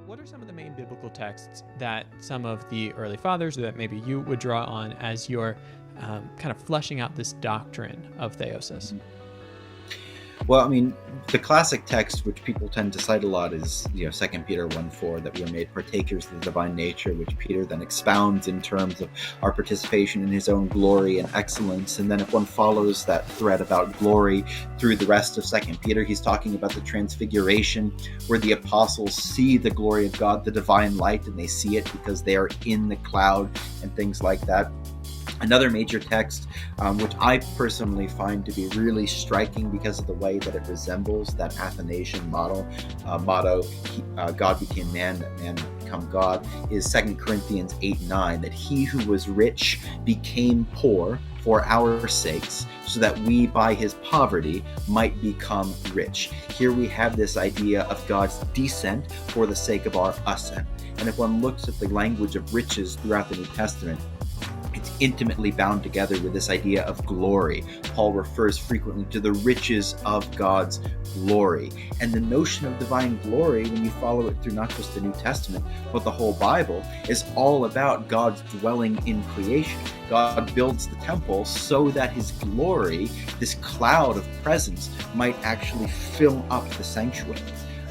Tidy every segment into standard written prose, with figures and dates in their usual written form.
What are some of the main biblical texts that some of the early fathers, or that maybe you would draw on as you're kind of fleshing out this doctrine of theosis? Well, I mean, the classic text which people tend to cite a lot is, 2 Peter 1:4, that we are made partakers of the divine nature, which Peter then expounds in terms of our participation in his own glory and excellence. And then if one follows that thread about glory through the rest of 2 Peter, he's talking about the transfiguration, where the apostles see the glory of God, the divine light, and they see it because they are in the cloud and things like that. Another major text, which I personally find to be really striking because of the way that it resembles that Athanasian motto, God became man, that man might become God, is 2 Corinthians 8:9, that he who was rich became poor for our sakes, so that we by his poverty might become rich. Here we have this idea of God's descent for the sake of our ascent. And if one looks at the language of riches throughout the New Testament, it's intimately bound together with this idea of glory. Paul refers frequently to the riches of God's glory. And the notion of divine glory, when you follow it through not just the New Testament, but the whole Bible, is all about God's dwelling in creation. God builds the temple so that his glory, this cloud of presence, might actually fill up the sanctuary.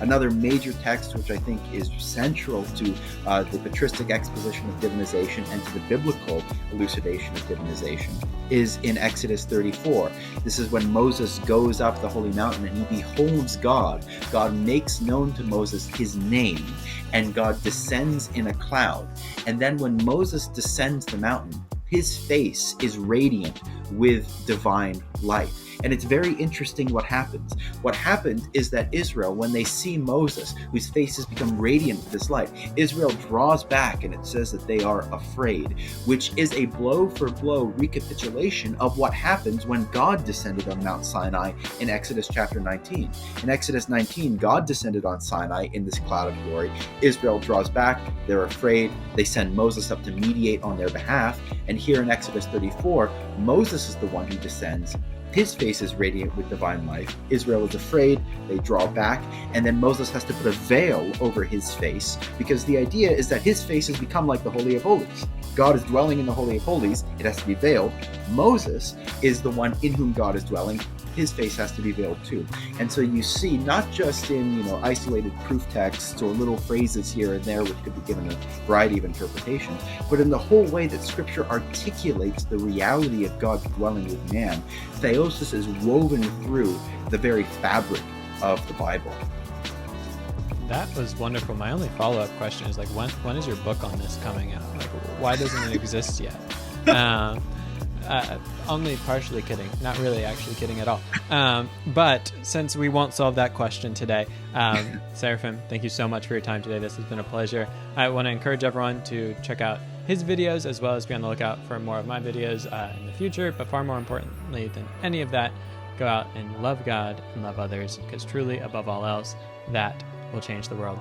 Another major text, which I think is central to the patristic exposition of divinization and to the biblical elucidation of divinization, is in Exodus 34. This is when Moses goes up the holy mountain and he beholds God. God makes known to Moses his name, and God descends in a cloud. And then when Moses descends the mountain, his face is radiant with divine light. And it's very interesting what happens. What happened is that Israel, when they see Moses, whose face has become radiant with this light, Israel draws back, and it says that they are afraid, which is a blow-for-blow recapitulation of what happens when God descended on Mount Sinai in Exodus chapter 19. In Exodus 19, God descended on Sinai in this cloud of glory. Israel draws back, they're afraid, they send Moses up to mediate on their behalf, and here in Exodus 34, Moses is the one who descends. His face is radiant with divine life. Israel is afraid, they draw back, and then Moses has to put a veil over his face, because the idea is that his face has become like the Holy of Holies. God is dwelling in the Holy of Holies, it has to be veiled. Moses is the one in whom God is dwelling. His face has to be veiled too. And so you see, not just in isolated proof texts or little phrases here and there, which could be given a variety of interpretations, but in the whole way that Scripture articulates the reality of God's dwelling with man. Theosis is woven through the very fabric of the Bible. That was wonderful. My only follow-up question is, when is your book on this coming out? Why doesn't it exist yet? Only partially kidding, not really actually kidding at all. But since we won't solve that question today, Seraphim, thank you so much for your time today. This has been a pleasure. I want to encourage everyone to check out his videos, as well as be on the lookout for more of my videos in the future. But far more importantly than any of that, go out and love God and love others, because truly, above all else, that will change the world.